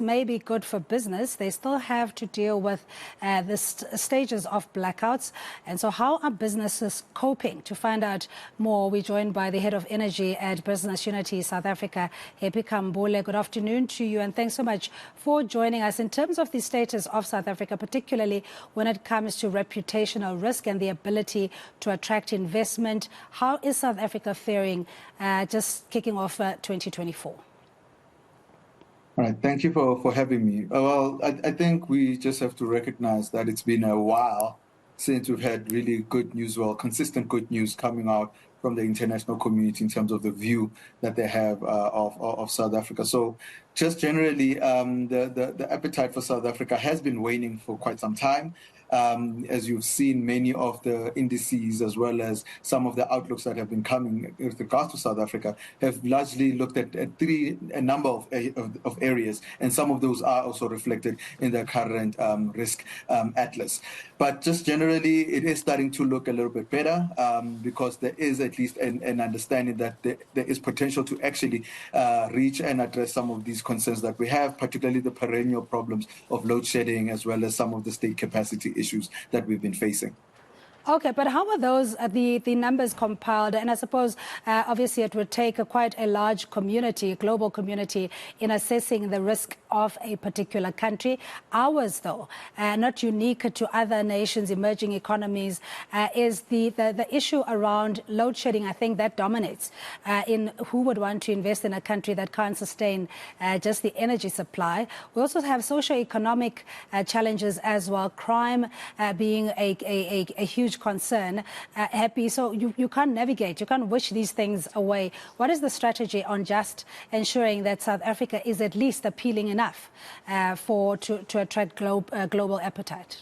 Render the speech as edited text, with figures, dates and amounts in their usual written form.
may be good for business, they still have to deal with the stages of blackouts. And so how are businesses coping? To find out more, we're joined by the head of energy at Business Unity South Africa, Khambule. Good afternoon to you, and thanks so much for joining us. In terms of the status of South Africa, particularly when it comes to reputational risk and the ability to attract investment, how is South Africa faring just kicking off 2024? All right, thank you for having me. Well, I think we just have to recognize that it's been a while since we've had really good news, consistent good news coming out from the international community in terms of the view that they have of South Africa. So just generally, the appetite for South Africa has been waning for quite some time. As you've seen, many of the indices as well as some of the outlooks that have been coming with regards to South Africa have largely looked at a number of areas, and some of those are also reflected in the current risk atlas. But just generally, it is starting to look a little bit better because there is at least an understanding that there is potential to actually reach and address some of these concerns that we have, particularly the perennial problems of load shedding as well as some of the state capacity issues that we've been facing. Okay, but how are those, the numbers compiled? And I suppose, obviously, it would take quite a large community, a global community, in assessing the risk of a particular country. Ours, though, not unique to other nations, emerging economies, is the issue around load shedding. I think that dominates in who would want to invest in a country that can't sustain just the energy supply. We also have socio-economic challenges as well, crime being a huge concern. Happy, so you can't navigate, you can't wish these things away. What is the strategy on just ensuring that South Africa is at least appealing enough to attract global appetite?